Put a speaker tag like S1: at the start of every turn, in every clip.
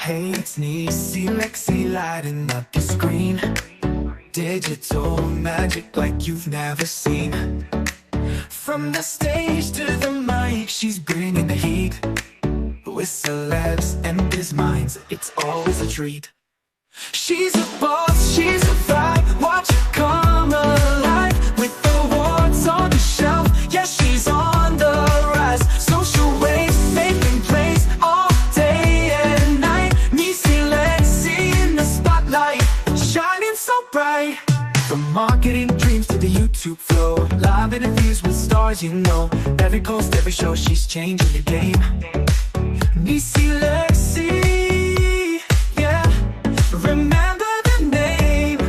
S1: Hey, it's Neecee Lexy lighting up the screen. Digital magic like you've never seen. From the stage to the mic, she's bringing the heat. With celebs and biz minds, it's always a treat. She's a boss, she's a vibe, watch her come alive. With awards on the shelf, yeah, she's on the rise. Social waves, making plays all day and night. Necceelexy in the spotlight, shining so bright. From marketing dreams to the YouTube flow, live interviews with stars you know. Every post, every show, she's changing the game. Necceelexy, yeah, remember the name.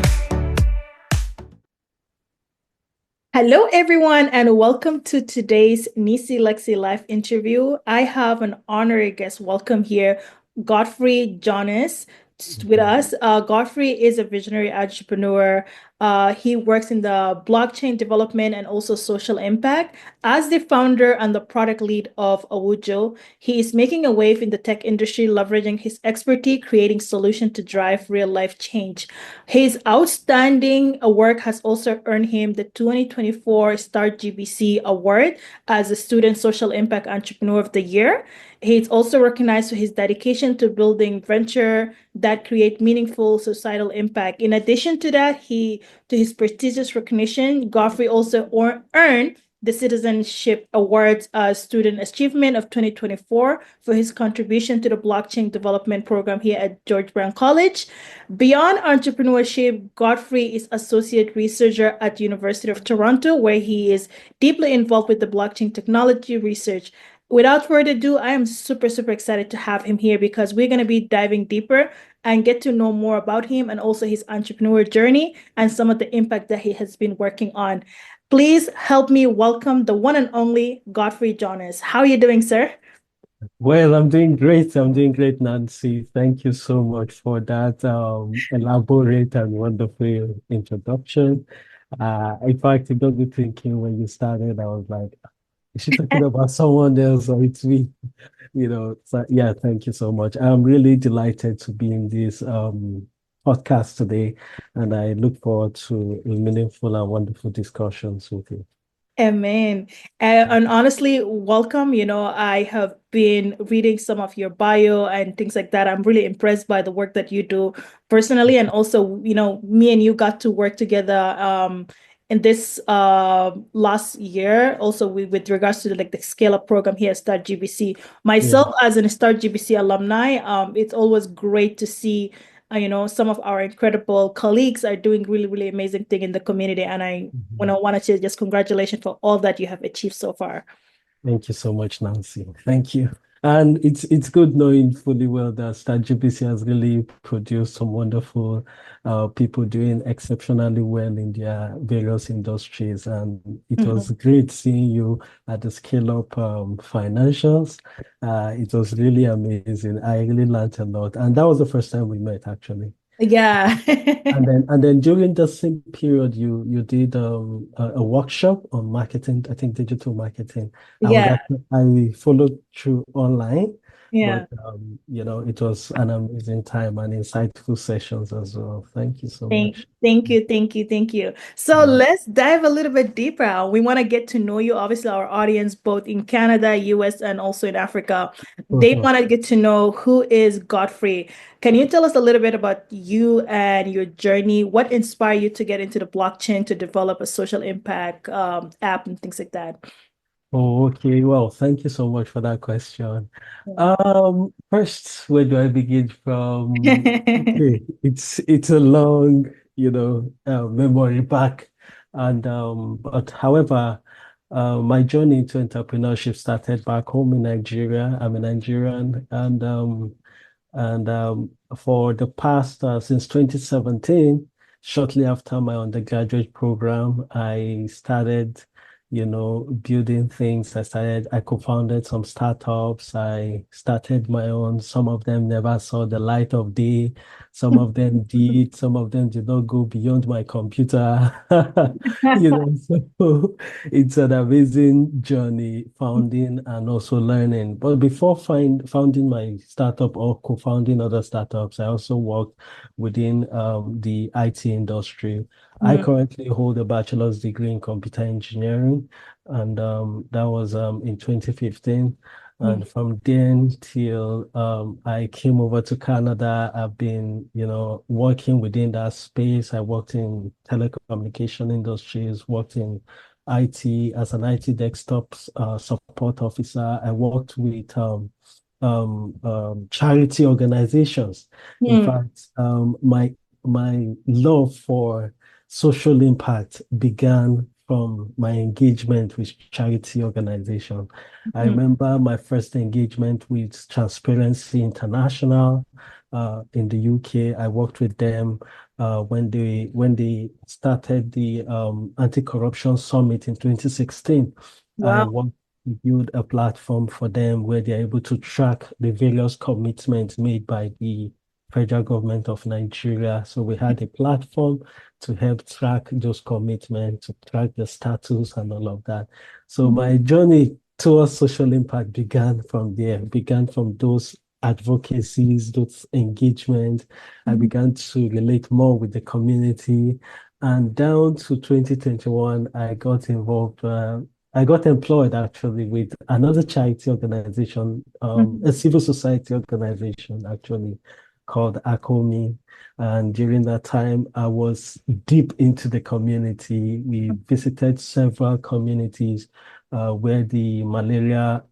S2: Hello, everyone, and welcome to today's Necceelexy live interview. I have an honorary guest welcome here, Godfrey Jonas, with us. Godfrey is a visionary entrepreneur. He works in the blockchain development and also social impact. As the founder and the product lead of Owujupe, he is making a wave in the tech industry, leveraging his expertise, creating solutions to drive real-life change. His outstanding work has also earned him the 2024 Start GBC Award as a Student Social Impact Entrepreneur of the Year. He's also recognized for his dedication to building venture that create meaningful societal impact. In addition to that, to his prestigious recognition, Godfrey also earned the Citizenship Awards Student Achievement of 2024 for his contribution to the blockchain development program here at George Brown College. Beyond entrepreneurship, Godfrey is associate researcher at the University of Toronto, where he is deeply involved with the blockchain technology research. Without further ado, I am super excited to have him here because we're going to be diving deeper and get to know more about him and also his entrepreneur journey and some of the impact that he has been working on. Please help me welcome the one and only Godfrey Jonas. How are you doing, sir?
S3: Well, I'm doing great. I'm doing great, Nancy. Thank you so much for that elaborate and wonderful introduction. In fact, it got me thinking when you started, I was like, is she talking about someone else or it's me? So yeah, thank you so much. I'm really delighted to be in this podcast today, and I look forward to meaningful and wonderful discussions with you.
S2: Amen. And honestly, welcome. I have been reading some of your bio and things like that. I'm really impressed by the work that you do personally. And also, me and you got to work together in this last year, also with regards to the scale up program here at Start GBC. Myself, as an Start GBC alumni, it's always great to see some of our incredible colleagues are doing really amazing thing in the community, and I wanted to just congratulations for all that you have achieved so far.
S3: Thank you so much, Nancy. Thank you. And it's good knowing fully well that StarGPC has really produced some wonderful people doing exceptionally well in their various industries. And it was great seeing you at the Scale Up financials. It was really amazing. I really learned a lot. And that was the first time we met, actually.
S2: Yeah.
S3: And then during the same period, you did a workshop on marketing, I think digital marketing.
S2: Yeah.
S3: I followed through online,
S2: Yeah.
S3: but it was an amazing time and insightful sessions as well. Thank you so much.
S2: Thank you. So let's dive a little bit deeper. We want to get to know you. Obviously, our audience, both in Canada, US, and also in Africa, they want to get to know who is Godfrey. Can you tell us a little bit about you and your journey? What inspired you to get into the blockchain to develop a social impact app and things like that?
S3: Oh, okay. Well, thank you so much for that question. First, where do I begin from? Okay, it's a long, memory back, and but however, my journey into entrepreneurship started back home in Nigeria. I'm a Nigerian, and for the past since 2017, shortly after my undergraduate program, I started building things. I co-founded some startups. I started my own. Some of them never saw the light of day. Some of them did. Some of them did not go beyond my computer. So it's an amazing journey founding and also learning. But before founding my startup or co-founding other startups, I also worked within the IT industry. I
S2: Mm,
S3: currently hold a bachelor's degree in computer engineering, and that was in 2015.
S2: mm,
S3: And from then till I came over to Canada, I've been, working within that space. I worked in telecommunication industries, worked in IT as an IT desktop support officer. I worked with charity organizations. In
S2: mm,
S3: fact, my love for social impact began from my engagement with charity organization. I
S2: mm,
S3: remember my first engagement with Transparency International in the UK. I worked with them when they started the anti-corruption summit in 2016. I
S2: wow.
S3: worked to build a platform for them where they're able to track the various commitments made by the federal government of Nigeria. So we had a platform to help track those commitments, to track the status and all of that. So my journey towards social impact began from there, began from those advocacies, those engagements. I
S2: Mhm.
S3: began to relate more with the community. And down to 2021, I got involved. I got employed actually with another charity organization,
S2: Mhm.
S3: a civil society organization actually called ACOMI. And during that time, I was deep into the community. We visited several communities where the malaria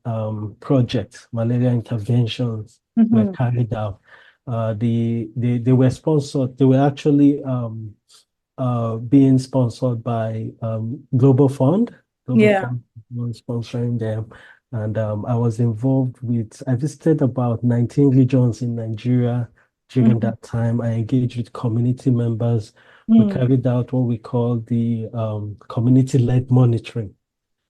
S3: interventions were
S2: Mhm.
S3: carried out. They were sponsored, they were actually being sponsored by Global Fund. Global
S2: Yeah.
S3: Fund was sponsoring them. And I visited about 19 regions in Nigeria during
S2: Mhm.
S3: that time. I engaged with community members. We
S2: Mm.
S3: carried out what we call the community-led monitoring.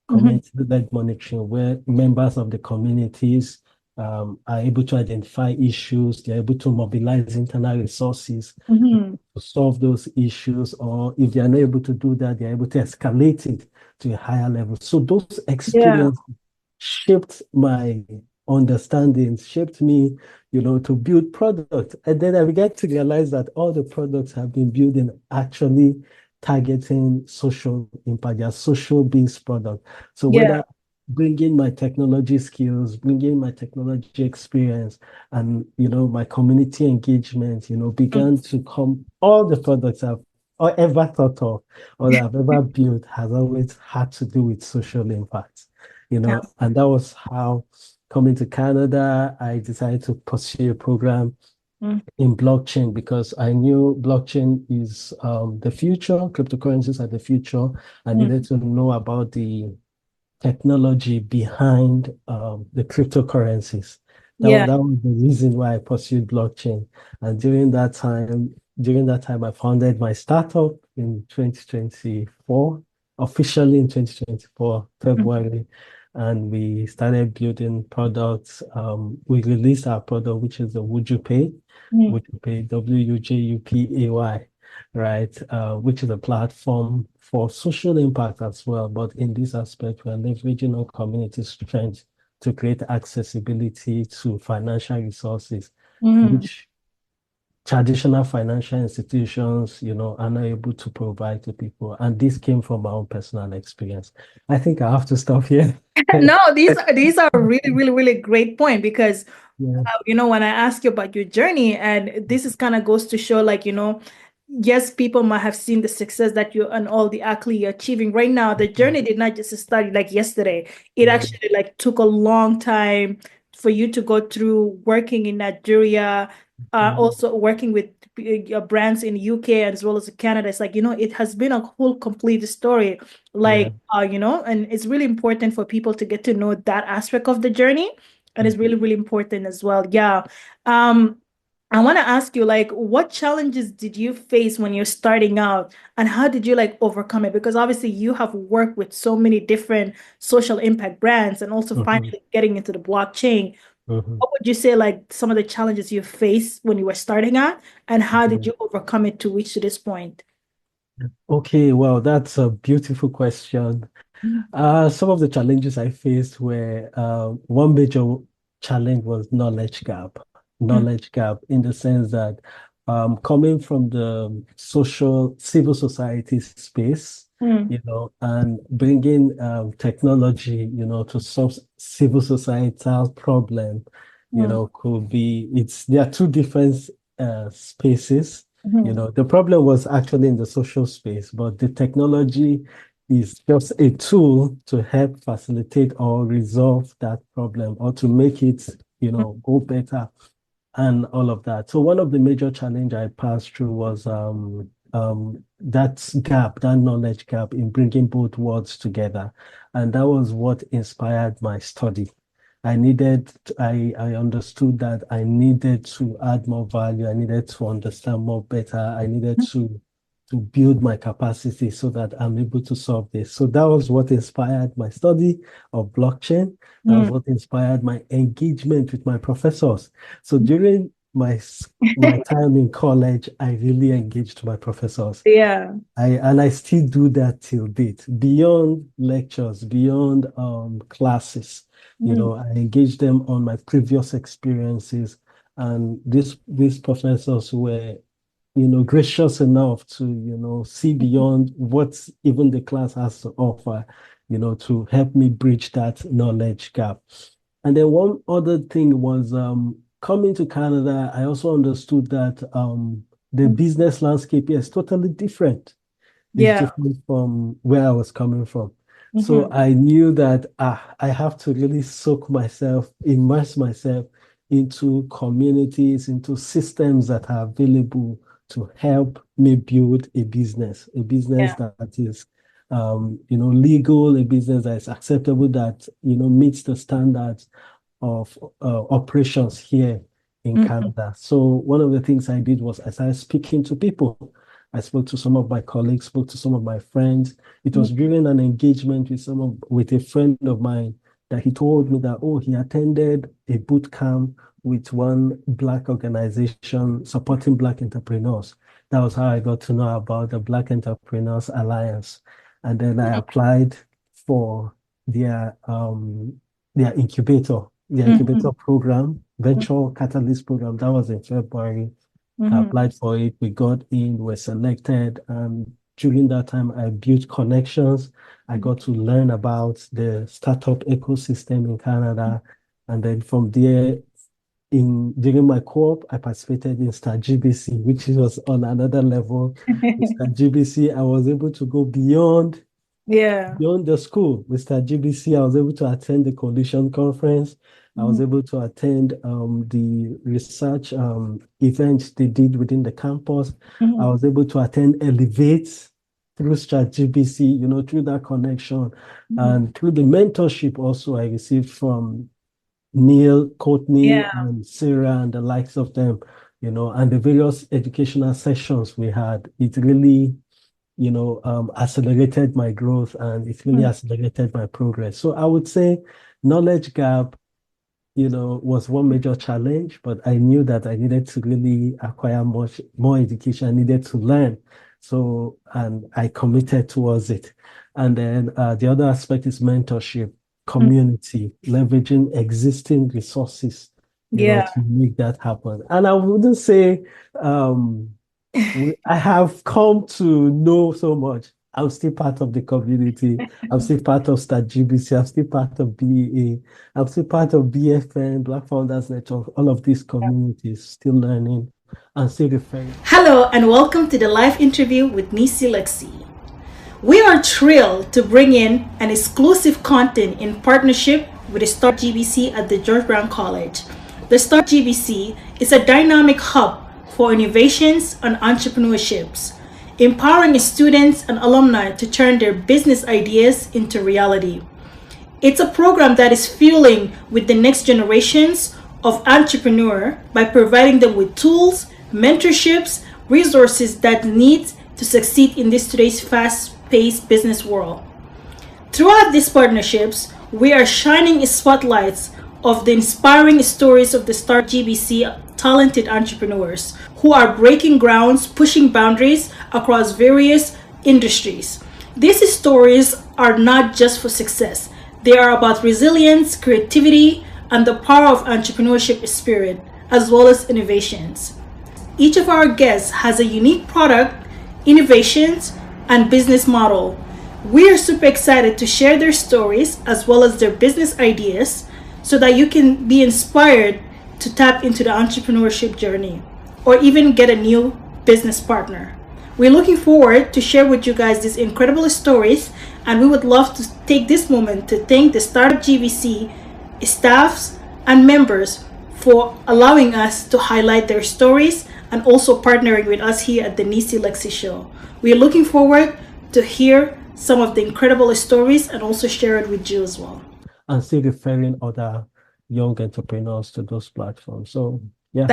S2: Mhm.
S3: Community-led monitoring, where members of the communities are able to identify issues, they're able to mobilize internal resources
S2: Mhm.
S3: to solve those issues, or if they are not able to do that, they're able to escalate it to a higher level. So those
S2: Yeah.
S3: experiences shaped my understanding, shaped me, to build products. And then I began to realize that all the products have been building actually targeting social impact, they are social-based products. So
S2: Yeah.
S3: whether bringing my technology skills, bringing my technology experience, and my community engagement,
S2: Mm.
S3: began to come. All the products I've or ever thought of or that I've ever built has always had to do with social impact, and that was how coming to Canada, I decided to pursue a program
S2: Mm.
S3: in blockchain because I knew blockchain is the future, cryptocurrencies are the future. I
S2: Mm.
S3: needed to know about the technology behind the cryptocurrencies.
S2: Yeah.
S3: That was the reason why I pursued blockchain. And during that time, I founded my startup in 2024, officially in 2024,
S2: Mhm.
S3: February. And we started building products. We released our product, which is the Owujupe,
S2: Mm.
S3: Owujupe, Wujupay, right? Which is a platform for social impact as well. But in this aspect, we're leveraging on community strength to create accessibility to financial resources,
S2: Mhm.
S3: which traditional financial institutions, are not able to provide to people. And this came from my own personal experience. I think I have to stop here.
S2: No, these are really, really, really great point because
S3: Yeah.
S2: when I ask you about your journey, and this is kind of goes to show, like, yes, people might have seen the success that you and all the accolades you're achieving right now. The journey did not just start like yesterday. It
S3: Yeah.
S2: actually like took a long time for you to go through working in Nigeria, also working with brands in UK as well as Canada. It's like, it has been a whole complete story.
S3: Yeah.
S2: Like, and it's really important for people to get to know that aspect of the journey. And it's really, really important as well. Yeah. Um, I want to ask you, like, what challenges did you face when you're starting out, and how did you like overcome it? Because obviously you have worked with so many different social impact brands and also
S3: Mhm,
S2: finally getting into the blockchain.
S3: mhm,
S2: What would you say like some of the challenges you faced when you were starting out, and how did
S3: mhm.
S2: you overcome it to reach to this point?
S3: Okay, well, that's a beautiful question.
S2: Mhm.
S3: Some of the challenges I faced were one major challenge was knowledge gap. Knowledge gap in the sense that coming from the social civil society space,
S2: Mm,
S3: and bringing technology, to solve civil societal problem,
S2: mm,
S3: could be there are two different spaces.
S2: mhm,
S3: The problem was actually in the social space, but the technology is just a tool to help facilitate or resolve that problem or to make it, go better and all of that. So one of the major challenge I passed through was that knowledge gap in bringing both worlds together. And that was what inspired my study. I understood that I needed to add more value. I needed to understand more better. I needed to build my capacity so that I'm able to solve this. So that was what inspired my study of blockchain. That was
S2: mm.
S3: what inspired my engagement with my professors. So during my time in college, I really engaged my professors.
S2: Yeah.
S3: I still do that till date. Beyond lectures, beyond classes,
S2: Mm,
S3: I engage them on my previous experiences. And these professors were, gracious enough to, see beyond what even the class has to offer, to help me bridge that knowledge gap. And then one other thing was coming to Canada, I also understood that the
S2: mm.
S3: business landscape here is totally different. It's
S2: Yeah.
S3: different from where I was coming from. So
S2: Mhm,
S3: I knew that I have to really immerse myself into communities, into systems that are available to help me build a business
S2: yeah.
S3: that is, legal, a business that is acceptable, that, meets the standards of operations here in
S2: Mhm,
S3: Canada. So one of the things I did was I started speaking to people. I spoke to some of my colleagues, spoke to some of my friends. It was
S2: mhm,
S3: during an engagement with a friend of mine that he told me that, oh, he attended a boot camp with one Black organization supporting Black entrepreneurs. That was how I got to know about the Black Entrepreneurs Alliance. And then I applied for their um their incubator
S2: mhm,
S3: program, venture catalyst program. That was in February. I
S2: mhm,
S3: applied for it. We got in, were selected. And during that time, I built connections. I got to learn about the startup ecosystem in Canada. And then from there, during my co-op, I participated in Star GBC, which was on another level. With
S2: mhm.
S3: Star GBC, I was able to go
S2: Yeah.
S3: beyond the school. Mr. GBC, I was able to attend the coalition conference. I was
S2: Mhm,
S3: able to attend the research events they did within the campus. I
S2: mhm,
S3: was able to attend Elevate through GBC, through that connection
S2: mhm.
S3: and through the mentorship also I received from Neil, Courtney,
S2: Yeah.
S3: and Sarah, and the likes of them, and the various educational sessions we had. It really accelerated my growth and it really
S2: Mm,
S3: accelerated my progress. So I would say knowledge gap, was one major challenge, but I knew that I needed to really acquire much more education. I needed to learn. So, and I committed towards it. And then the other aspect is mentorship,
S2: mm.
S3: community, leveraging existing resources,
S2: Yeah.
S3: to make that happen. And I wouldn't say um, I have come to know so much. I'm still part of the community. I'm still part of Star GBC. I'm still part of BEA. I'm still part of BFN, Black Founders Network, all of these communities, still learning and still referring.
S2: Hello and welcome to the live interview with Neecee Lexy. We are thrilled to bring in an exclusive content in partnership with the Start GBC at the George Brown College. The Start GBC is a dynamic hub for innovations and entrepreneurships, empowering students and alumni to turn their business ideas into reality. It's a program that is fueling with the next generations of entrepreneur by providing them with tools, mentorships, resources that need to succeed in this today's fast-paced business world. Throughout these partnerships, we are shining spotlights of the inspiring stories of the Start GBC talented entrepreneurs who are breaking grounds, pushing boundaries across various industries. These stories are not just for success. They are about resilience, creativity, and the power of entrepreneurship spirit, as well as innovations. Each of our guests has a unique product, innovations, and business model. We are super excited to share their stories as well as their business ideas so that you can be inspired to tap into the entrepreneurship journey or even get a new business partner. We're looking forward to share with you guys these incredible stories, and we would love to take this moment to thank the Startup GVC staffs and members for allowing us to highlight their stories and also partnering with us here at the Neecee Lexy Show. We are looking forward to hear some of the incredible stories and also share it with you as well.
S3: And still referring other young entrepreneurs to those platforms. So yeah,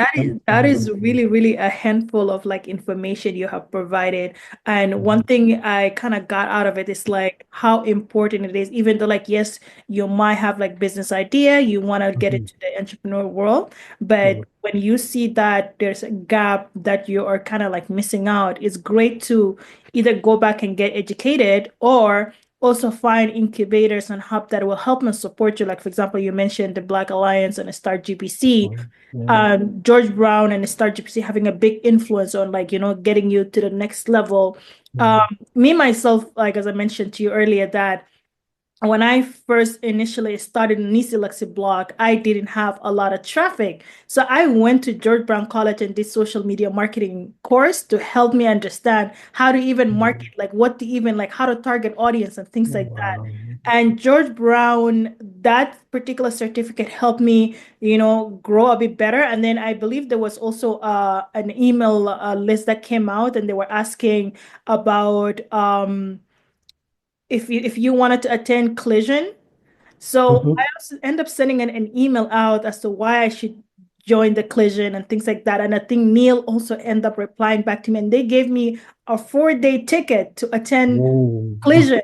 S2: that is really, really a handful of like information you have provided. And one thing I kind of got out of it is like how important it is, even though like, yes, you might have like business idea, you want to get into the entrepreneur world, but when you see that there's a gap that you are kind of like missing out, it's great to either go back and get educated or also find incubators and hub that will help and support you. Like, for example, you mentioned the Black Alliance and the Start GPC. George Brown and the Start GPC having a big influence on like, getting you to the next level. Me, myself, like, as I mentioned to you earlier, that when I first initially started Necceelexy blog, I didn't have a lot of traffic. So I went to George Brown College and did social media marketing course to help me understand how to even market, like what to even like how to target audience and things like that. And George Brown, that particular certificate helped me, grow a bit better. And then I believe there was also an email list that came out, and they were asking about if you wanted to attend Collision. So I also end up sending an email out as to why I should join the Collision and things like that. And I think Neil also ended up replying back to me, and they gave me a 4-day ticket to attend Collision.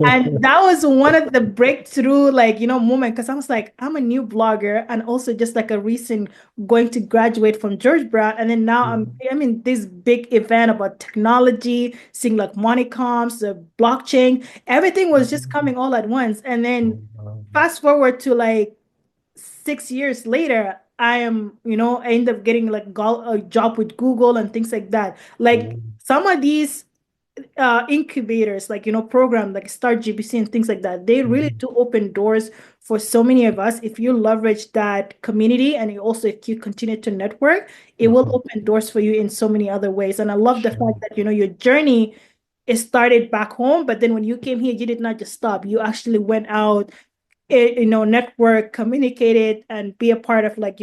S2: And that was one of the breakthrough, like, moment, because I was like, I'm a new blogger and also just like a recent going to graduate from George Brown. And then now I'm in this big event about technology, seeing like money comps, the blockchain, everything was just coming all at once. And then fast forward to like 6 years later, I end up getting like a job with Google and things like that. Like some of these incubators, like program like Start GBC and things like that, they really do open doors for so many of us. If you leverage that community and also if you continue to network, it will open doors for you in so many other ways. And I love the fact that your journey is started back home, but then when you came here, you did not just stop. You actually went out, network, communicated, and be a part of like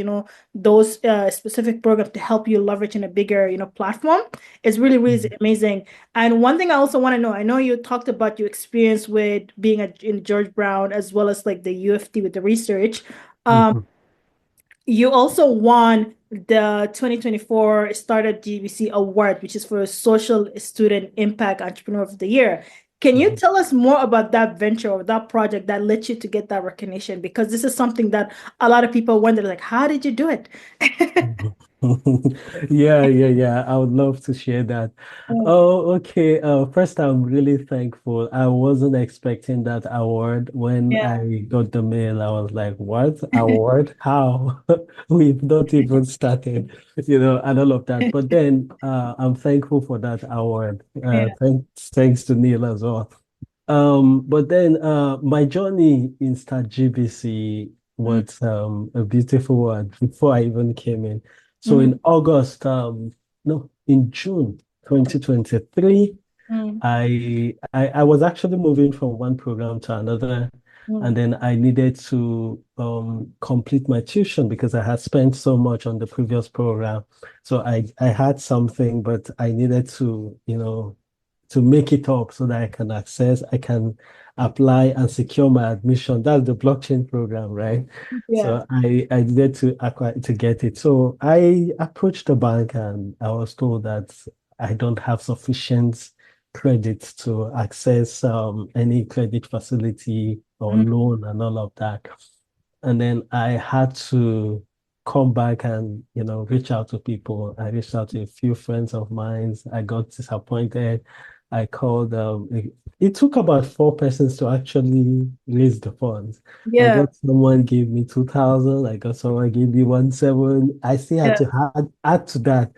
S2: those specific programs to help you leverage in a bigger platform. It's really, really amazing. And one thing I also want to know, I know you talked about your experience with being in George Brown as well as like the UFT with the research. You also won the 2024 Startup GBC Award, which is for Social Student Impact Entrepreneur of the Year. Can you tell us more about that venture or that project that led you to get that recognition? Because this is something that a lot of people wonder, like, how did you do it?
S3: Yeah. I would love to share that. Oh, okay. First, I'm really thankful. I wasn't expecting that award. When I got the mail, I was like, what award? How? We've not even started, and all of that. But then I'm thankful for that award. Thanks to Neil as well. But then my journey in Start GBC was a beautiful one before I even came in. So in August, no, in June 2023, I was actually moving from one program to another, and then I needed to complete my tuition because I had spent so much on the previous program. So I had something, but I needed to, to make it up so that I can apply and secure my admission. That's the blockchain program, right?
S2: Yeah.
S3: So I needed to acquire to get it. So I approached the bank and I was told that I don't have sufficient credit to access any credit facility or
S2: Mm.
S3: loan and all of that. And then I had to come back and, reach out to people. I reached out to a few friends of mine. I got disappointed. I called, it took about 4 persons to actually raise the funds. I
S2: Yeah.
S3: got someone gave me 2,000. I got someone gave me 1,700. I still had
S2: Yeah.
S3: to add to that,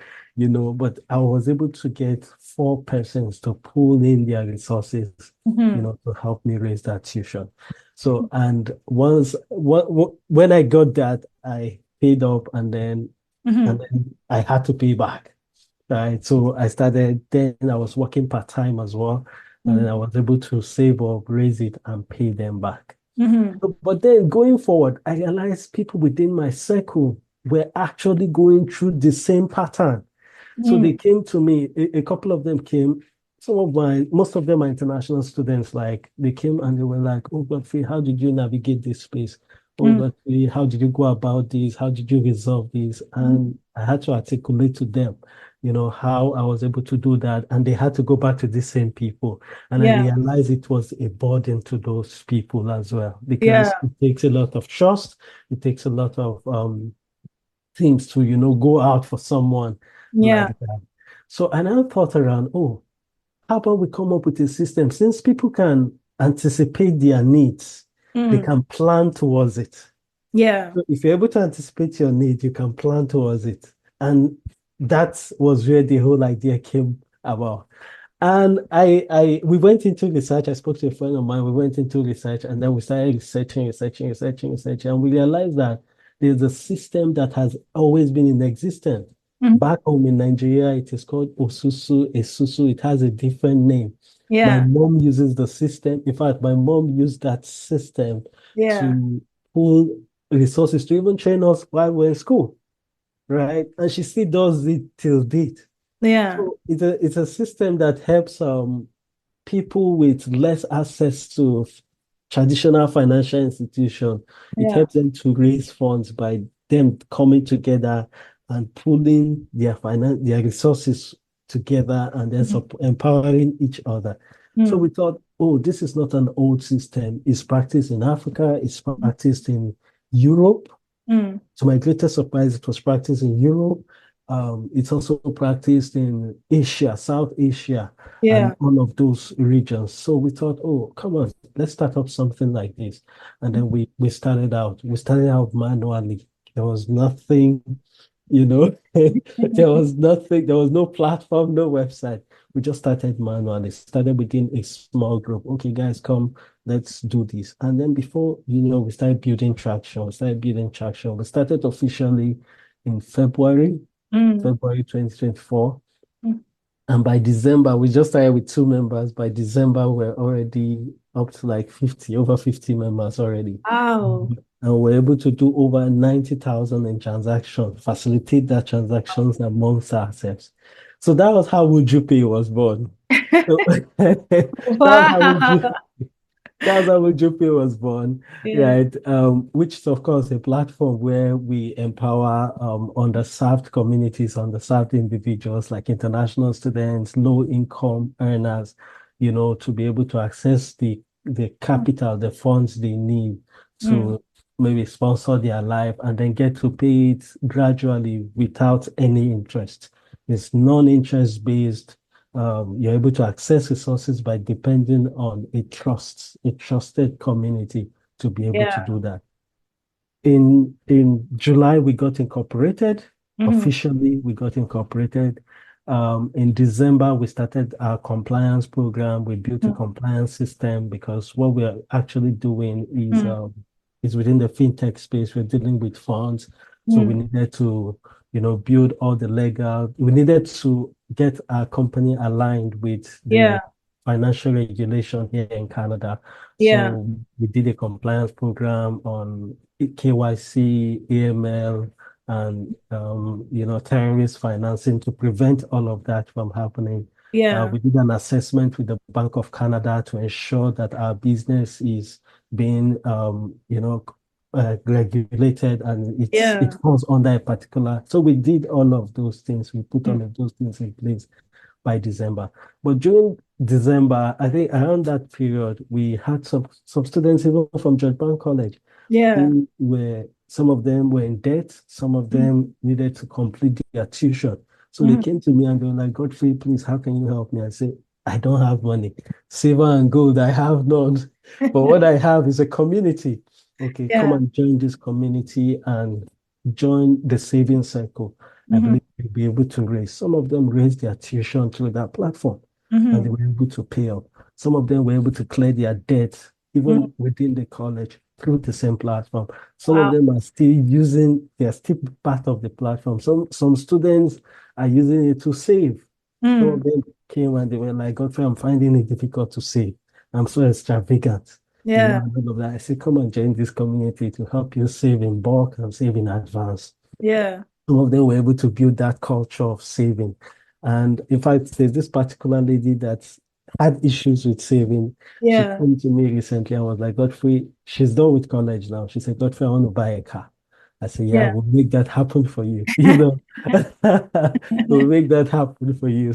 S3: but I was able to get 4 persons to pull in their resources, to help me raise that tuition. So, and when I got that, I paid up and then I had to pay back. Right. So then I was working part-time as well. And then I was able to save up, raise it, and pay them back. But then going forward, I realized people within my circle were actually going through the same pattern. So they came to me, a couple of them came. Most of them are international students. Like they came and they were like, "Oh, Godfrey, how did you navigate this space? Oh, Godfrey, how did you go about this? How did you resolve this?" And I had to articulate to them, how I was able to do that. And they had to go back to the same people. And I realized it was a burden to those people as well, because it takes a lot of trust. It takes a lot of things to, go out for someone
S2: Yeah.
S3: like that. So and I thought around, oh, how about we come up with a system? Since people can anticipate their needs, they can plan towards it.
S2: Yeah.
S3: So if you're able to anticipate your need, you can plan towards it. And that was where the whole idea came about. And we went into research. I spoke to a friend of mine. We went into research and then we started researching. And we realized that there's a system that has always been in existence. Back home in Nigeria, it is called Esusu. It has a different name. My
S2: Yeah.
S3: mom uses the system. In fact, my mom used that system
S2: Yeah.
S3: to pull resources to even train us while we're in school, right? And she still does it till date.
S2: Yeah.
S3: So it's a system that helps people with less access to traditional financial institution. It
S2: Yeah.
S3: helps them to raise funds by them coming together and pulling their resources together and then empowering each other. So we thought, oh, this is not an old system. It's practiced in Africa. It's practiced in Europe. To my greatest surprise, it was practiced in Europe. It's also practiced in Asia, South Asia,
S2: Yeah.
S3: and all of those regions. So we thought, oh, come on, let's start up something like this. And then we started out. We started out manually. There was nothing, there was nothing, there was no platform, no website. We just started manually, started within a small group. Okay, guys, come, let's do this. And then before, we started building traction. We started officially in February 2024. And by December, we just started with 2 members. By December, we're already up to like over 50 members already.
S2: Wow.
S3: And we're able to do over 90,000 in transactions, facilitate that transactions amongst ourselves. So that was how Owujupe was born. So
S2: Wow.
S3: that's how Owujupe was born,
S2: Yeah.
S3: right? Which is of course a platform where we empower underserved communities, underserved individuals like international students, low income earners, to be able to access the capital, the funds they need to maybe sponsor their life and then get to pay it gradually without any interest. It's non-interest based. You're able to access resources by depending on a trusted community to be able to
S2: Yeah.
S3: do that. In July, we got incorporated. Officially, we got incorporated. In December, we started our compliance program. We built a compliance system because what we're actually doing is within the fintech space. We're dealing with funds. So we needed to, build all the we needed to get our company aligned with the financial regulation here in Canada.
S2: Yeah.
S3: So we did a compliance program on KYC, AML, and terrorist financing to prevent all of that from happening.
S2: Yeah.
S3: We did an assessment with the Bank of Canada to ensure that our business is being, regulated and it
S2: Yeah.
S3: falls under a particular. So we did all of those things. We put
S2: Mm.
S3: all of those things in place by December. But during December, I think around that period, we had some students even from George Brown College
S2: Yeah.
S3: who were, some of them were in debt, some of
S2: Mm.
S3: them needed to complete their tuition. So they
S2: Mhm.
S3: came to me and they were like, Godfrey, please, how can you help me? I said, I don't have money. Silver and gold, I have none. But what I have is a community. Okay, come
S2: Yeah.
S3: and join this community and join the saving circle. I
S2: Mhm.
S3: believe you'll be able to raise. Some of them raised their tuition through that platform and they
S2: Mhm.
S3: were able to pay up. Some of them were able to clear their debt
S2: Mhm.
S3: even within the college through the same platform. Some of
S2: Wow.
S3: them are still using, they're still part of the platform. Some students are using it to save. Some of
S2: Mm.
S3: them came and they were like, Godfrey, I'm finding it difficult to save. I'm so extravagant,
S2: Yeah.
S3: and all of that. I said, come and join this community to help you save in bulk and save in advance.
S2: Yeah.
S3: Some of them were able to build that culture of saving. And in fact, there's this particular lady that had issues with saving. She
S2: Yeah.
S3: came to me recently and was like, Godfrey, she's done with college now. She said, Godfrey, I want to buy a car. I said, yeah,
S2: Yeah.
S3: we'll make that happen for you. We'll make that happen for you.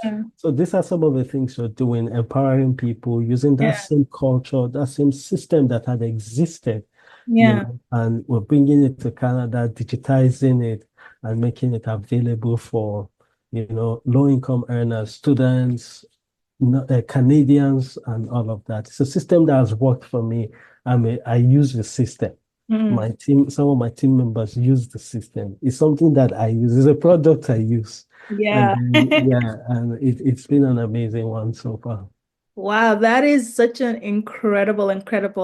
S2: Yeah.
S3: So these are some of the things you're doing, empowering people, using that
S2: Yeah.
S3: same culture, that same system that had existed,
S2: Yeah.
S3: and we're bringing it to Canada, digitizing it, and making it available for, low-income earners, students, Canadians, and all of that. It's a system that has worked for me. I use the system.
S2: Mm.
S3: My team, some of my team members use the system. It's something that I use. It's a product I use. And
S2: Yeah.
S3: then, yeah, and it's been an amazing one so far.
S2: Wow, that is such an incredible.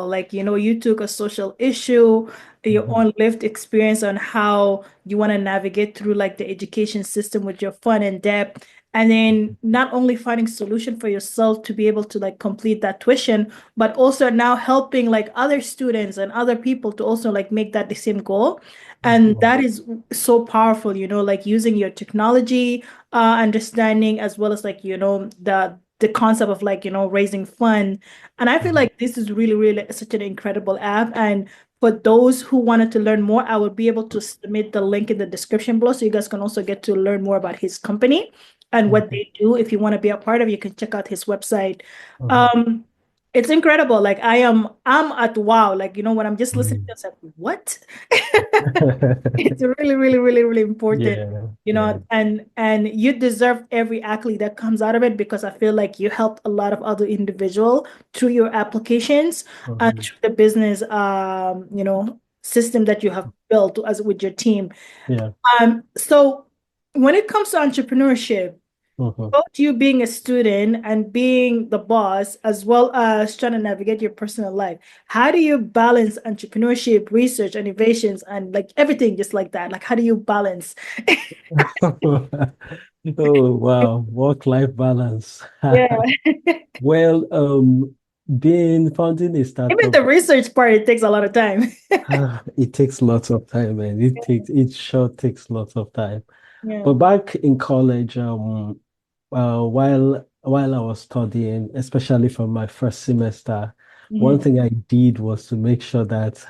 S2: Like, you took a social issue, your
S3: Mhm.
S2: own lived experience on how you want to navigate through like the education system with your fun and depth, and then not only finding solution for yourself to be able to like complete that tuition, but also now helping like other students and other people to also like make that the same goal. And
S3: Mhm.
S2: that is so powerful, like using your technology understanding as well as like the concept of like raising fund. And I feel
S3: Mhm.
S2: like this is really such an incredible app. And for those who wanted to learn more, I would be able to submit the link in the description below so you guys can also get to learn more about his company and what
S3: Mhm.
S2: they do. If you want to be a part of, you can check out his website.
S3: Mhm.
S2: um it's incredible. Like I'm at wow. Like, when I'm just listening to
S3: Mhm.
S2: this, like, what? It's really important,
S3: Yeah, yeah.
S2: and you deserve every accolade that comes out of it, because I feel like you helped a lot of other individual through your applications and
S3: Mhm.
S2: through the business system that you have built as with your team.
S3: Yeah.
S2: So when it comes to entrepreneurship,
S3: Mhm.
S2: both you being a student and being the boss, as well as trying to navigate your personal life, how do you balance entrepreneurship, research, innovations, and like everything just like that? Like, how do you balance?
S3: Oh, wow. Work-life balance.
S2: Yeah.
S3: Well, being founding a
S2: Even
S3: startup,
S2: the research part, it takes a lot of time.
S3: it takes lots of time, and it sure takes lots of time.
S2: Yeah.
S3: But back in college, while I was studying, especially for my first semester, one
S2: Mhm.
S3: thing I did was to make sure that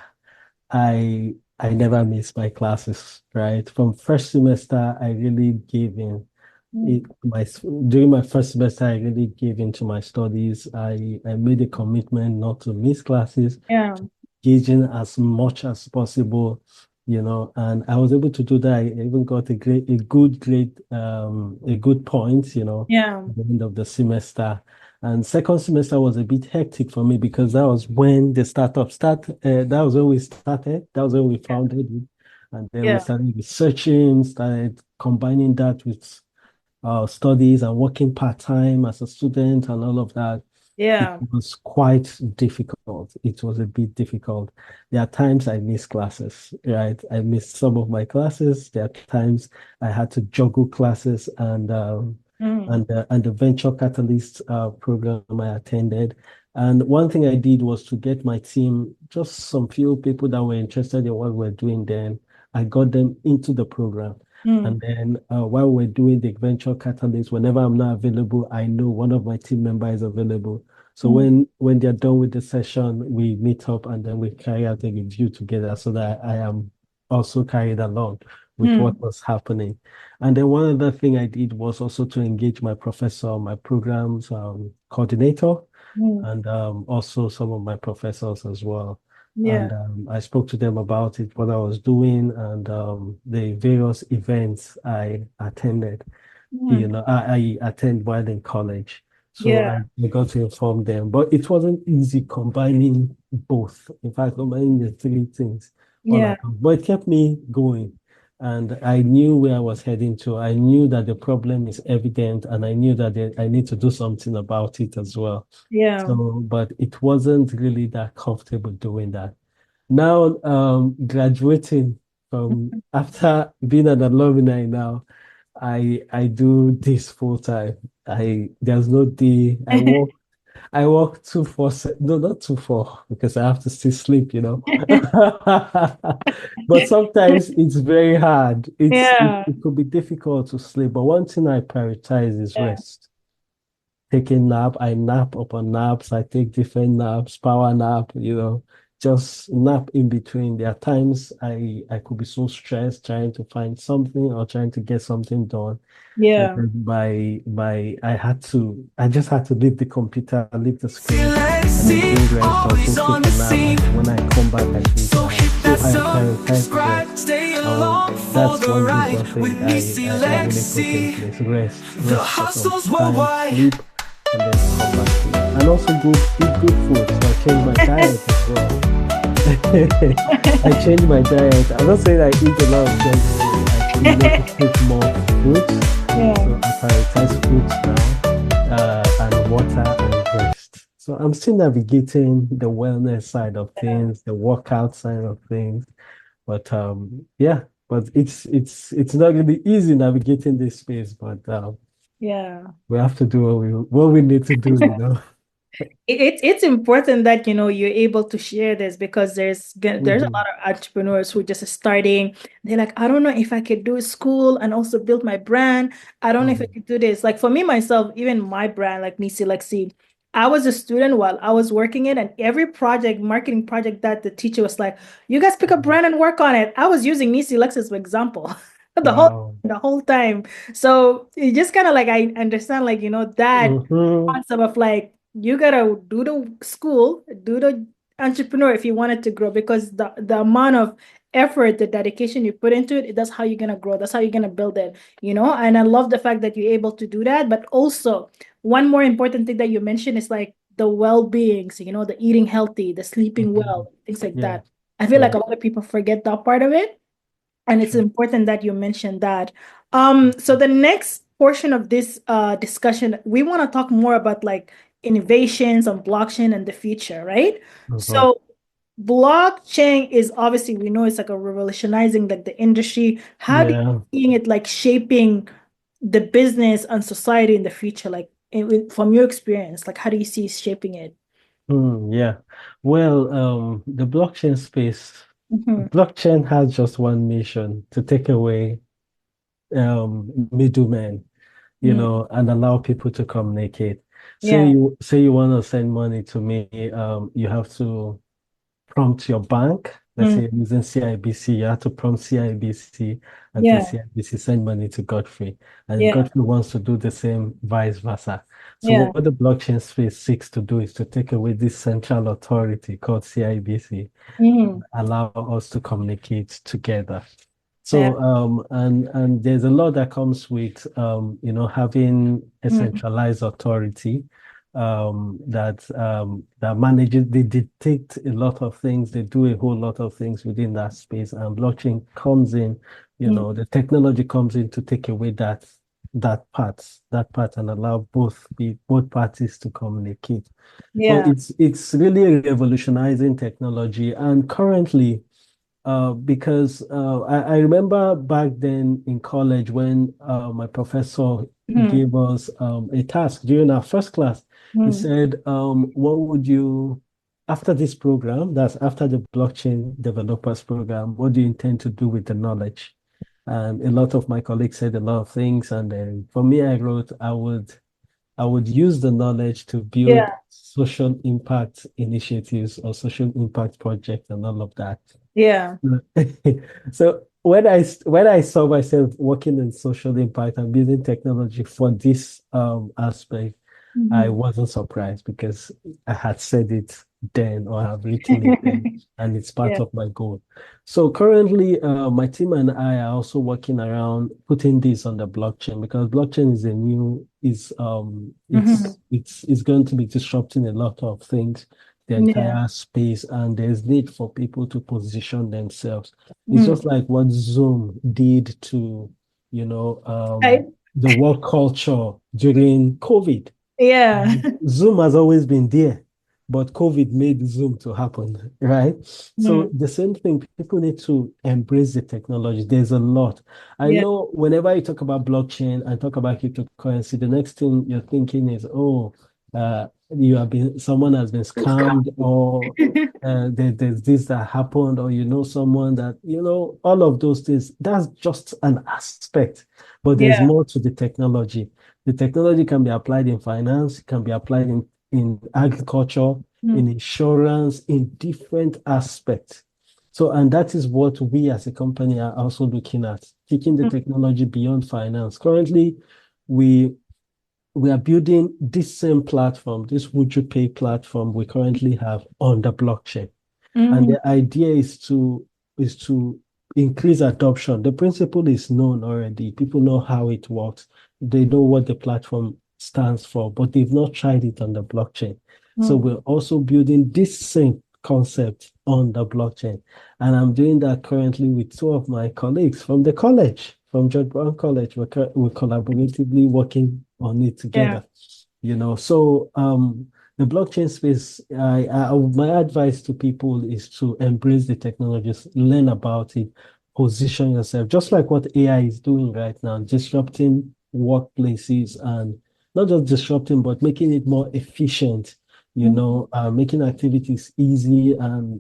S3: I never missed my classes, right? From first semester, I really gave in.
S2: Mhm.
S3: It, my During my first semester, I really gave into my studies. I made a commitment not to miss classes,
S2: Yeah.
S3: engaging as much as possible, and I was able to do that. I even got a good grade, a good point,
S2: Yeah.
S3: at the end of the semester. And second semester was a bit hectic for me because that was when the startup started. That was when we started. That was when we founded it. And then we
S2: Yeah.
S3: started researching, started combining that with studies and working part-time as a student and all of that. It
S2: Yeah.
S3: was quite difficult. It was a bit difficult. There are times I missed classes, right? I missed some of my classes. There are times I had to juggle classes
S2: Mhm.
S3: and the venture catalyst program I attended. And one thing I did was to get my team, just some few people that were interested in what we're doing then. I got them into the program. And then while we're doing the venture catalyst, whenever I'm not available, I know one of my team members is available. So when they're done with the session, we meet up and then we carry out a review together so that I am also carried along with what was happening. And then one other thing I did was also to engage my professor, my programs coordinator, and also some of my professors as well.
S2: Yeah.
S3: And I spoke to them about it, what I was doing, and the various events I attended. I attend while in college. So
S2: Yeah.
S3: I got to inform them. But it wasn't easy combining both. In fact, combining the three things all
S2: Yeah.
S3: at once. But it kept me going. And I knew where I was heading to. I knew that the problem is evident, and I knew that I need to do something about it as well.
S2: Yeah.
S3: So, but it wasn't really that comfortable doing that. Now, graduating from after being an alumni now, I do this full time. There's no day I work 2 4 no, not 2 4 because I have to still sleep, you know. But sometimes it's very hard.
S2: Yeah.
S3: It could be difficult to sleep. But one thing I prioritize is
S2: Yeah.
S3: rest. Taking nap, I nap upon naps, I take different naps, power nap, just nap in between. There are times I could be so stressed trying to find something or trying to get something done. And
S2: Yeah.
S3: then I just had to leave the computer, leave the screen, and then
S1: Lexy,
S3: go rest or
S1: always
S3: go
S1: on
S3: take
S1: the
S3: a nap.
S1: scene.
S3: And when I come back, I think
S1: So hit
S3: so
S1: that
S3: I prioritize
S1: subscribe,
S3: rest.
S1: stay along for
S3: That's
S1: the
S3: one
S1: ride
S3: major
S1: with
S3: thing
S1: Neecee
S3: I really put in
S1: Lexy.
S3: place. Rest
S1: The
S3: for some
S1: hustle's
S3: time,
S1: worldwide.
S3: sleep, and then come back to it. And also eat good food. So I changed my diet as well. I changed my diet. I'm not saying I eat a lot of junk food. I need to take more fruits.
S2: Yeah.
S3: So I prioritize fruits now, and water and rest. So I'm still navigating the wellness side of things, the workout side of things. But yeah, but it's not really easy navigating this space, but
S2: Yeah.
S3: we have to do what we need to do, you know.
S2: It's important that you're able to share this because there's a
S3: Mhm.
S2: lot of entrepreneurs who just starting. They're like, I don't know if I could do school and also build my brand. I don't know if I
S3: Mhm.
S2: could do this. Like for me myself, even my brand, like Necceelexy, I was a student while I was working it, and every project, marketing project that the teacher was like, you guys pick a brand and work on it. I was using Necceelexy as an example the whole
S3: Wow.
S2: the whole time. So it just kind of like I understand like that
S3: Mhm.
S2: concept of like you gotta do the school, do the entrepreneur if you want it to grow because the amount of effort, the dedication you put into it, that's how you're gonna grow. That's how you're gonna build it. And I love the fact that you're able to do that. But also, one more important thing that you mentioned is like the well-being. So, the eating healthy, the sleeping
S3: Mhm.
S2: well, things like
S3: Yeah,
S2: that. I feel
S3: yeah.
S2: like a lot of people forget that part of it. And it's
S3: True.
S2: important that you mentioned that. So the next portion of this discussion, we want to talk more about like innovations on blockchain and the future, right?
S3: Mhm.
S2: So blockchain is obviously we know it's like a revolutionizing like the industry. How do
S3: Yeah.
S2: you seeing it like shaping the business and society in the future? Like from your experience, like how do you see it shaping it?
S3: Yeah. Well, the
S2: Mhm.
S3: blockchain has just one mission to take away middlemen,
S2: Mm.
S3: and allow people to communicate.
S2: Yeah.
S3: Say you want to send money to me, you have to prompt your bank. Let's say
S2: Mm.
S3: you're using CIBC, you have to prompt CIBC and say
S2: Yeah.
S3: CIBC send money to Godfrey. And if
S2: Yeah.
S3: Godfrey wants to do the same, vice versa. So
S2: Yeah.
S3: what the blockchain space seeks to do is to take away this central authority called CIBC,
S2: Mhm.
S3: allow us to communicate together.
S2: Yeah.
S3: So and there's a lot that comes with having a
S2: Mm.
S3: centralized authority that manages, they dictate a lot of things, they do a whole lot of things within that space, and blockchain comes in,
S2: Mm.
S3: the technology comes in to take away that part and allow both parties to communicate. So
S2: Yeah.
S3: it's really revolutionizing technology, and currently because I remember back then in college when my professor
S2: Mm.
S3: gave us a task during our first class. He
S2: Mm.
S3: said, what would you, after this program, that's after the blockchain developers program, what do you intend to do with the knowledge? And a lot of my colleagues said a lot of things. And then for me, I wrote, I would use the knowledge to build
S2: Yeah.
S3: social impact initiatives or social impact projects and all of that.
S2: Yeah.
S3: So when I saw myself working in social impact and building technology for this aspect, I
S2: Mhm.
S3: wasn't surprised because I had said it then or have written it then, and it's part
S2: Yeah.
S3: of my goal. So currently, my team and I are also working around putting this on the blockchain because blockchain is a new
S2: Mhm.
S3: it's going to be disrupting a lot of things, the
S2: Yeah.
S3: entire space, and there's need for people to position themselves. It's
S2: Mhm.
S3: just like what Zoom did to, you know,
S2: Right.
S3: the work culture during COVID.
S2: Yeah.
S3: Zoom has always been there, but COVID made Zoom to happen, right? So
S2: Mhm.
S3: the same thing, people need to embrace the technology. There's a lot. I
S2: Yeah.
S3: know whenever you talk about blockchain and talk about cryptocurrency, the next thing you're thinking is, oh, someone has been scammed, or there's this that happened, or someone that, all of those things. That's just an aspect, but there's
S2: Yeah.
S3: more to the technology. The technology can be applied in finance, it can be applied in agriculture, in
S2: Mhm.
S3: insurance, in different aspects. So, and that is what we as a company are also looking at, taking the technology beyond finance. Currently, we we are building this same platform, this Owujupe platform we currently have on the blockchain. And
S2: Mhm.
S3: the idea is to increase adoption. The principle is known already. People know how it works. They know what the platform stands for, but they've not tried it on the blockchain. So
S2: Mhm.
S3: we're also building this same concept on the blockchain. And I'm doing that currently with two of my colleagues from the college, from George Brown College. We're collaboratively working on it
S2: Yeah.
S3: together. So the blockchain space, my advice to people is to embrace the technologies, learn about it, position yourself, just like what AI is doing right now, disrupting workplaces, and not just disrupting, but making it more efficient,
S2: Mhm.
S3: making activities easy and,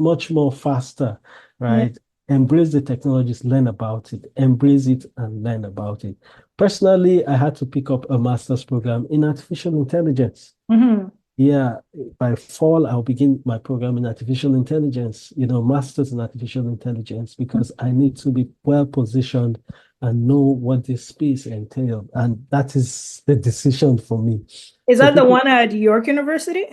S3: much more faster,
S2: Yeah.
S3: right? Embrace the technologies, learn about it, embrace it and learn about it. Personally, I had to pick up a master's program in artificial intelligence.
S2: Mhm.
S3: Yeah, by fall, I'll begin my program in artificial intelligence, master's in artificial intelligence, because I need to be well positioned and know what this space entails. And that is the decision for me.
S2: Is
S3: So
S2: that the
S3: people,
S2: one at York University?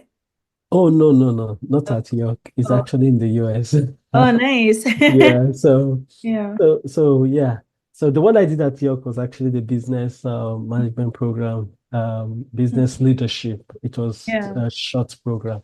S3: oh, no, no, no, not
S2: Oh,
S3: at York. It's
S2: oh,
S3: actually in the US.
S2: oh, nice.
S3: Yeah, so
S2: Yeah.
S3: so yeah. So the one I did at York was actually the business management program, business leadership. It was
S2: Yeah.
S3: a short program.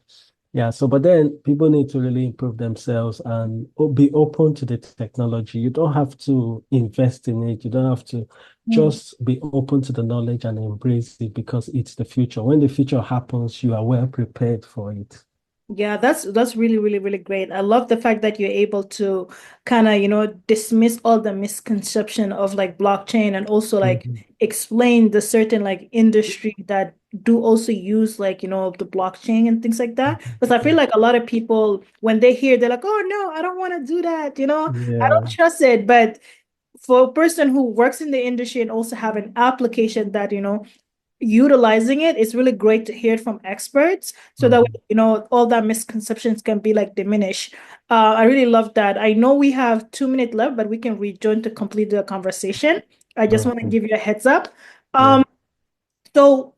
S3: Yeah. So, but then people need to really improve themselves and be open to the technology. You don't have to invest in it. You don't have to,
S2: Mm.
S3: just be open to the knowledge and embrace it, because it's the future. When the future happens, you are well prepared for it.
S2: Yeah, that's really, really, really great. I love the fact that you're able to kind of, dismiss all the misconception of like blockchain and also like
S3: Mhm.
S2: explain the certain like industry that do also use like, the blockchain and things like that.
S3: Mhm.
S2: Because I feel
S3: Yeah.
S2: like a lot of people, when they hear, they're like, oh no, I don't want to do that, I don't
S3: Yeah.
S2: trust it. But for a person who works in the industry and also have an application that, utilizing it, it's really great to hear it from experts so that
S3: Mhm.
S2: all that misconceptions can be like diminished. I really love that. I know we have 2 minutes left, but we can rejoin to complete the conversation. I just want to
S3: Okay.
S2: give you a heads up.
S3: Yeah.
S2: So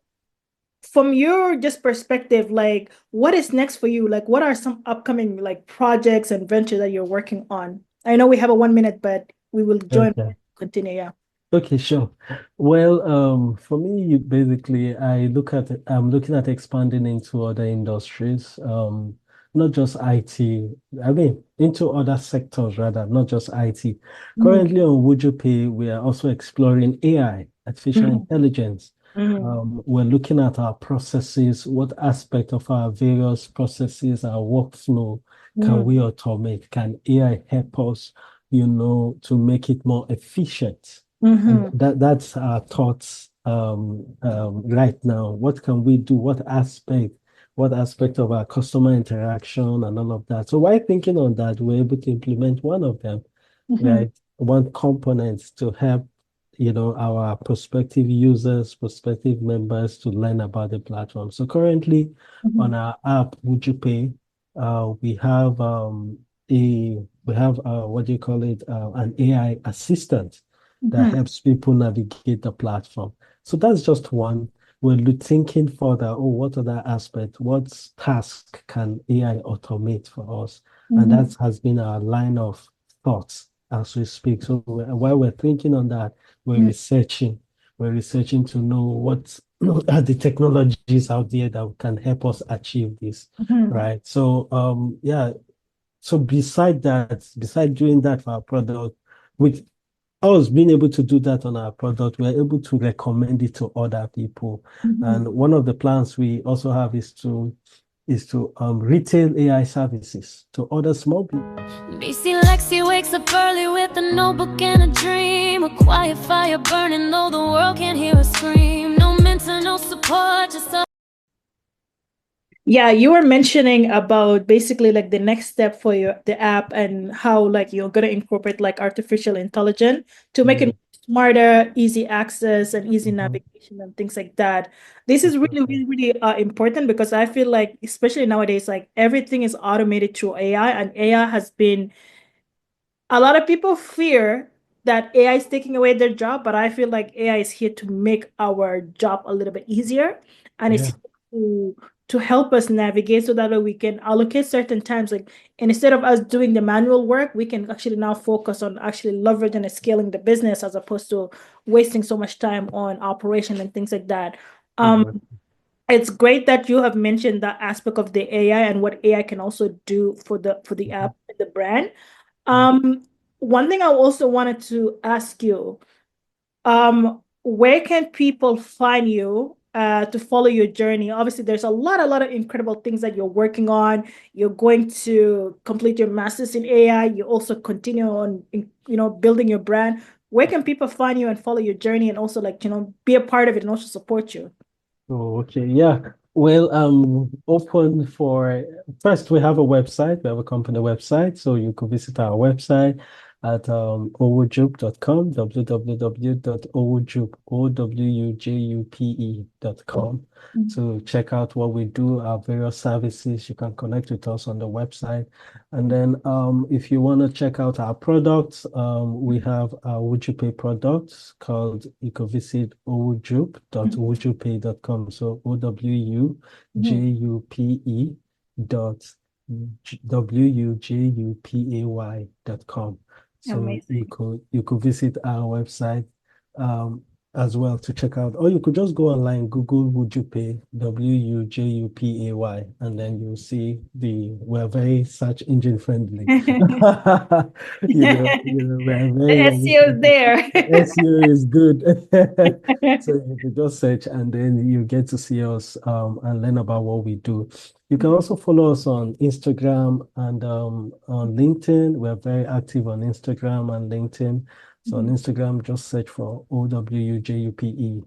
S2: from your just perspective, like what is next for you? Like what are some upcoming like projects and ventures that you're working on? I know we have a 1 minute, but we will join
S3: Okay.
S2: continue. Yeah.
S3: Okay, sure. Well, for me, basically, I'm looking at expanding into other industries, not just IT. I mean, into other sectors rather, not just IT.
S2: Mhm.
S3: Currently on Owujupe, we are also exploring AI, artificial
S2: Mhm.
S3: intelligence.
S2: Mhm.
S3: We're looking at our processes, what aspect of our various processes, our workflow can we
S2: Mhm.
S3: automate? Can AI help us, to make it more efficient? And
S2: Mhm.
S3: that's our thoughts right now. What can we do? What aspect of our customer interaction and all of that? So while thinking on that, we're able to implement one of them,
S2: Mhm.
S3: right? one component to help, our prospective users, prospective members to learn about the platform. So currently on our app, Owujupe, we have what do you call it? An AI assistant that helps people navigate the platform. So that's just one. We're thinking further, what other aspect, what task can AI automate for us? And that has been our line of thoughts as we speak. So while we're thinking on that, we're researching. We're researching to know what are the technologies out there that can help us achieve this, right? So yeah. So beside doing that for our product, with us being able to do that on our product, we're able to recommend it to other people. And one of the plans we also have is to retail AI services to other small people.
S1: Neecee Lexy wakes up early with a notebook and a dream. A quiet fire burning though the world can't hear her scream. No mentor, no support, just a...
S2: Yeah, you were mentioning about basically like the next step for the app and how like you're gonna incorporate like artificial intelligence to make it smarter, easy access, and easy navigation and things like that. This is really, really, really important because I feel like, especially nowadays, like everything is automated through AI, and AI has been a lot of people fear that AI is taking away their job, but I feel like AI is here to make our job a little bit easier, and it's
S3: Yeah.
S2: here to help us navigate so that way we can allocate certain times. Like, and instead of us doing the manual work, we can actually now focus on actually leveraging and scaling the business as opposed to wasting so much time on operation and things like that. It's great that you have mentioned that aspect of the AI and what AI can also do for the app and the brand. One thing I also wanted to ask you, where can people find you to follow your journey? Obviously, there's a lot of incredible things that you're working on. You're going to complete your master's in AI. You also continue on, building your brand. Where can people find you and follow your journey and also like, be a part of it and also support you?
S3: Oh, okay. Yeah. Well, open for first we have a website, we have a company website, so you could visit our website at owujupe.com, www.owujupe.com to check out what we do, our various services. You can connect with us on the website. And then if you want to check out our products, we have our Owujupe products called, you can visit owujupe.owujupe.com. So OWUJUPE dot WUJUPAY.com. So you could visit our website as well to check out, or you could just go online, Google Wujupe, WUJUPAY, and then you'll see we're very search engine friendly. We're
S2: The
S3: very
S2: SEO is there.
S3: SEO is good. So you can just search and then you get to see us and learn about what we do. You can also follow us on Instagram and on LinkedIn. We're very active on Instagram and LinkedIn. So on Instagram, just search for OWUJUPE.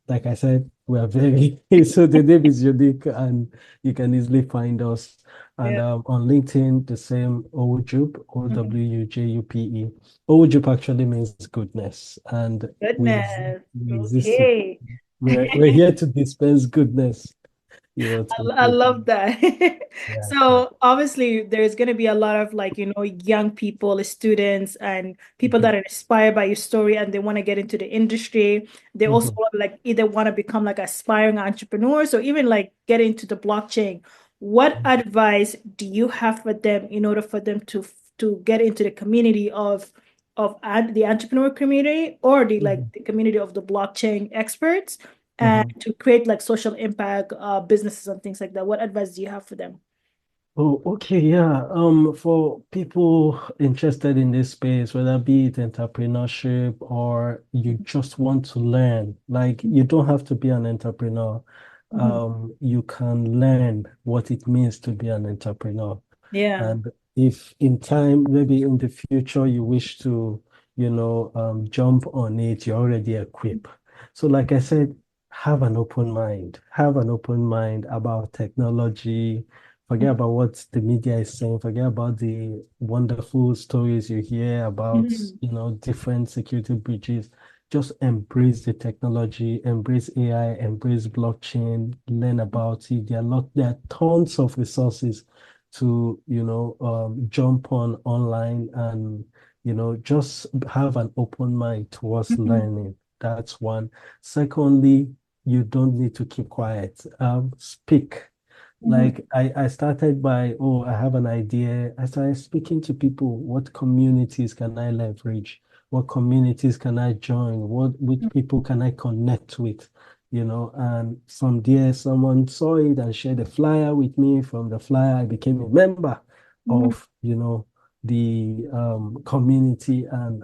S3: Like I said, we are very, so the name is unique and you can easily find us. And on LinkedIn, the same Owujupe, OWUJUPE. Owujupe actually means goodness. And
S2: Goodness.
S3: we exist
S2: Okay.
S3: we're here to dispense goodness, to
S2: I
S3: people.
S2: love that.
S3: Yeah.
S2: So obviously there's going to be a lot of like, young people, students, and people that are inspired by your story and they want to get into the industry. They also like either want to become like aspiring entrepreneurs or even like get into the blockchain. What advice do you have for them in order for them to get into the community of the entrepreneur community or the like the community of the blockchain experts and to create like social impact businesses and things like that? What advice do you have for them?
S3: Oh, okay, yeah. For people interested in this space, whether be it entrepreneurship or you just want to learn, like you don't have to be an entrepreneur. You can learn what it means to be an entrepreneur.
S2: Yeah.
S3: And if in time, maybe in the future, you wish to, jump on it, you're already equipped. So, like I said, have an open mind. Have an open mind about technology, Forget about what the media is saying. Forget about the wonderful stories you hear about,
S2: Mhm.
S3: different security breaches. Just embrace the technology, embrace AI, embrace blockchain, learn about it. There are tons of resources to, jump on online and, just have an open mind towards
S2: Mhm.
S3: learning. That's one. Secondly, you don't need to keep quiet. Speak.
S2: Mhm.
S3: Like I started by, oh, I have an idea. I started speaking to people. What communities can I leverage? What communities can I join? Which people can I connect with? And from there, someone saw it and shared a flyer with me. From the flyer, I became a member
S2: Mhm.
S3: of, the community, and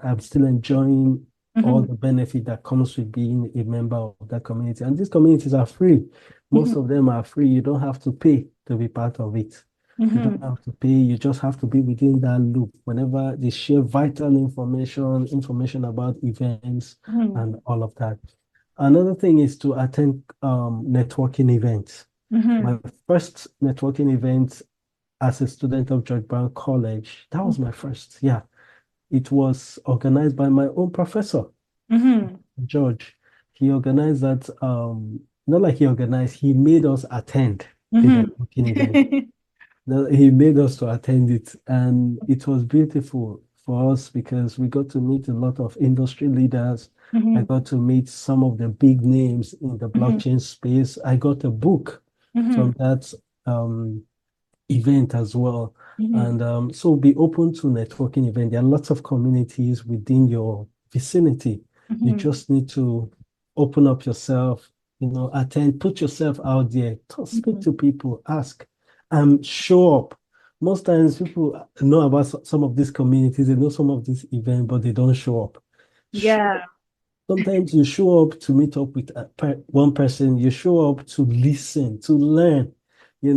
S3: I'm still enjoying all
S2: Mhm.
S3: the benefit that comes with being a member of that community. And these communities are free. Most
S2: Mhm.
S3: of them are free. You don't have to pay to be part of it. You don't
S2: Mhm.
S3: have to pay. You just have to be within that loop. Whenever they share vital information about events
S2: Mhm.
S3: and all of that. Another thing is to attend networking events. My
S2: Mhm.
S3: first networking event as a student of George Brown College, that was my first. Yeah, it was organized by my own professor.
S2: Mhm.
S3: George, he organized that, not like he organized, he made us attend the
S2: Mhm.
S3: networking event. No, he made us to attend it, and it was beautiful for us because we got to meet a lot of industry leaders. I
S2: Mhm.
S3: got to meet some of the big names in the
S2: Mhm.
S3: blockchain space. I got a book
S2: Mhm.
S3: from that um, event as well.
S2: Mhm.
S3: And so be open to networking event. There are lots of communities within your vicinity. You
S2: Mhm.
S3: just need to open up yourself, attend, put yourself out there, speak
S2: Mhm.
S3: to people, ask, show up. Most times people know about some of these communities, they know some of these events, but they don't show up.
S2: Yeah.
S3: Sometimes you show up to meet up with one person, you show up to listen, to learn. I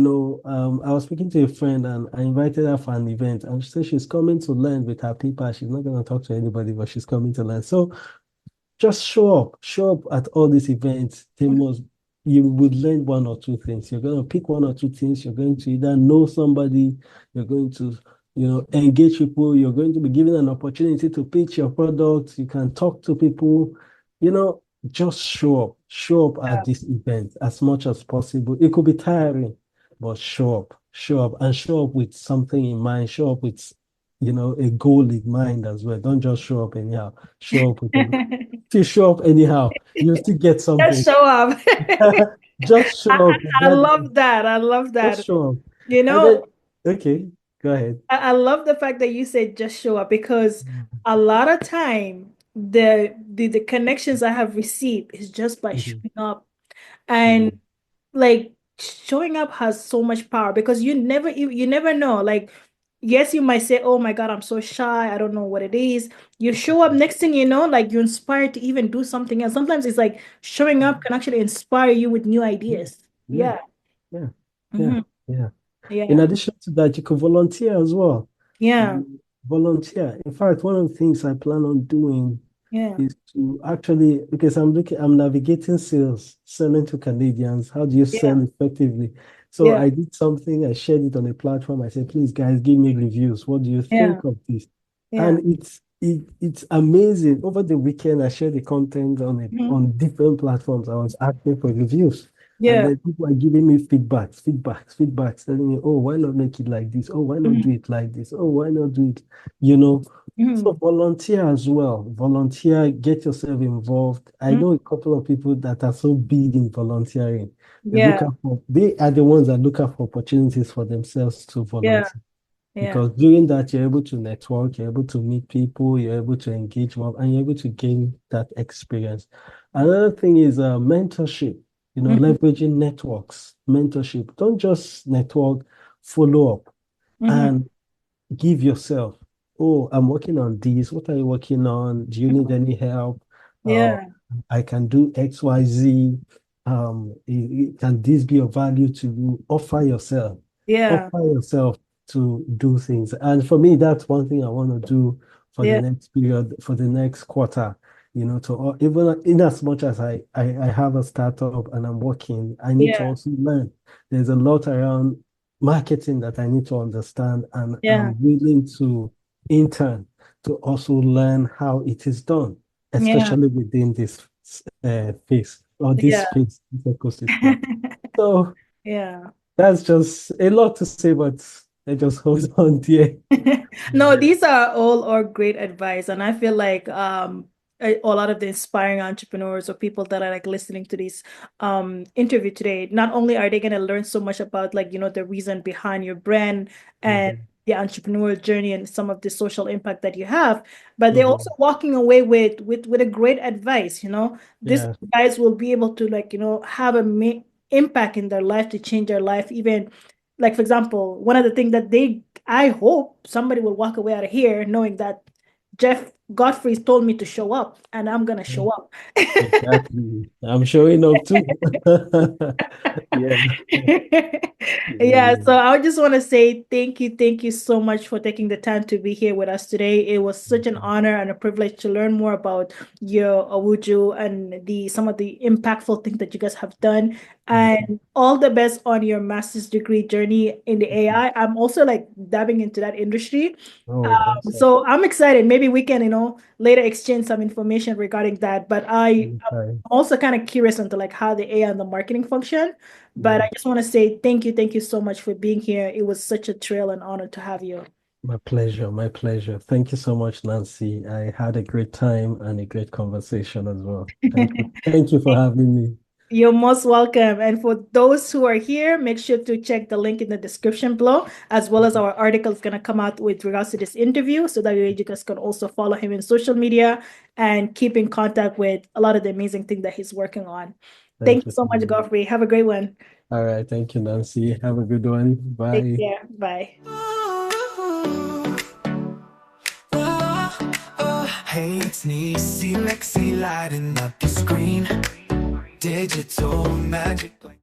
S3: was speaking to a friend and I invited her for an event, and she said she's coming to learn with her people. She's not going to talk to anybody, but she's coming to learn. So just show up at all these events. You would learn one or two things. You're going to pick one or two things. You're going to either know somebody, you're going to, engage people, you're going to be given an opportunity to pitch your product. You can talk to people, you know, just show up at this event as much as possible. It could be tiring, but and show up with something in mind, show up with, a goal in mind as well. Don't just show up anyhow. Show up with a To show up anyhow. You still get
S2: Just
S3: something.
S2: show up.
S3: Just
S2: I,
S3: show up with
S2: I
S3: that.
S2: love that. I love
S3: Just
S2: that.
S3: show up.
S2: You
S3: And then,
S2: know,
S3: okay, go ahead.
S2: I love the fact that you said just show up because a lot of time the connections I have received is just by
S3: Mhm,
S2: showing up. And
S3: mhm,
S2: like showing up has so much power because you never know. Like, yes, you might say, oh my God, I'm so shy, I don't know what it is. You show up, next thing you know, like you're inspired to even do something else. Sometimes it's like showing up
S3: mhm.
S2: can actually inspire you with new
S3: Yeah,
S2: ideas.
S3: yeah,
S2: Yeah.
S3: yeah, yeah,
S2: Hmm.
S3: yeah. In
S2: Yeah.
S3: addition to that, you could volunteer as well.
S2: Yeah.
S3: Volunteer. In fact, one of the things I plan on doing
S2: Yeah.
S3: is to actually, because I'm navigating sales, selling to Canadians. How do you
S2: Yeah.
S3: sell effectively? So
S2: Yeah.
S3: I did something, I shared it on a platform. I said, please, guys, give me reviews. What do you
S2: Yeah.
S3: think of this?
S2: Yeah.
S3: And it's amazing. Over the weekend, I shared the content
S2: Mhm.
S3: on different platforms. I was asking for reviews. And
S2: Yeah.
S3: then people are giving me feedbacks, telling me, oh, why not make it like this? Oh, why not
S2: Mhm.
S3: do it like this? Oh, why not do it? You know, so
S2: Mhm.
S3: volunteer as well. Volunteer, get yourself involved. I
S2: Mhm.
S3: know a couple of people that are so big in volunteering.
S2: Yeah.
S3: They are the ones that look out for opportunities for themselves to
S2: Yeah.
S3: volunteer.
S2: Yeah.
S3: Because doing that, you're able to network, you're able to meet people, you're able to engage more, and you're able to gain that experience. Another thing is mentorship,
S2: Mhm.
S3: leveraging networks, mentorship. Don't just network, follow up.
S2: Mhm.
S3: And give yourself, oh, I'm working on this. What are you working on? Do you need any help? Uh,
S2: Yeah.
S3: I can do XYZ. Can this be of value to you?
S2: Yeah.
S3: Offer yourself to do things. And for me, that's one thing I want to do for the
S2: Yeah.
S3: next period, for the next quarter. Even in as much as I have a startup and I'm working, I need to
S2: Yeah.
S3: also learn. There's a lot around marketing that I need to understand, and
S2: Yeah.
S3: I'm willing to intern to also learn how it is done,
S2: Yeah.
S3: especially within this phase or this
S2: Yeah.
S3: space, this ecosystem. So
S2: Yeah.
S3: that's just a lot to say, but I just hold on there.
S2: No, these are all our great advice, and I feel like a lot of the inspiring entrepreneurs or people that are like listening to this interview today, not only are they going to learn so much about like the reason behind your brand and
S3: Mhm,
S2: the entrepreneurial journey and some of the social impact that you have, but they're also
S3: mhm.
S2: walking away with a great advice. This
S3: Yeah.
S2: advice will be able to like have a impact in their life to change their life, even like for example, one of the things that I hope somebody will walk away out of here knowing that Jeff Godfrey told me to show up and I'm gonna show up.
S3: Exactly. I'm showing up too. Yeah.
S2: Yeah, so
S3: Yeah.
S2: I just want to say thank you so much for taking the time to be here with us today. It was such an honor and a privilege to learn more about your Owuju and the some of the impactful things that you guys have done.
S3: Thank you.
S2: And all the best on your master's degree journey in the AI. I'm also like dabbing into that industry.
S3: Oh, that's
S2: So I'm excited. Maybe we can, later exchange some information regarding that. But I'm
S3: okay.
S2: also kind of curious into like how the AI and the marketing function. But
S3: Yeah.
S2: I just want to say thank you so much for being here. It was such a thrill and honor to have you.
S3: My pleasure. My pleasure. Thank you so much, Nancy. I had a great time and a great conversation as well. Thank you. Thank you for having me.
S2: You're most welcome. And for those who are here, make sure to check the link in the description below, as well as our article is going to come out with regards to this interview. So that way you guys can also follow him in social media and keep in contact with a lot of the amazing things that he's working on. Thank
S3: Thank
S2: you
S3: you
S2: so
S3: so
S2: much,
S3: much.
S2: Godfrey. Have a great one.
S3: All right. Thank you, Nancy. Have a good one.
S2: Take
S3: Bye.
S2: care. Bye.
S1: Hey, it's Neecee Lexy lighting up the screen. Digital magic.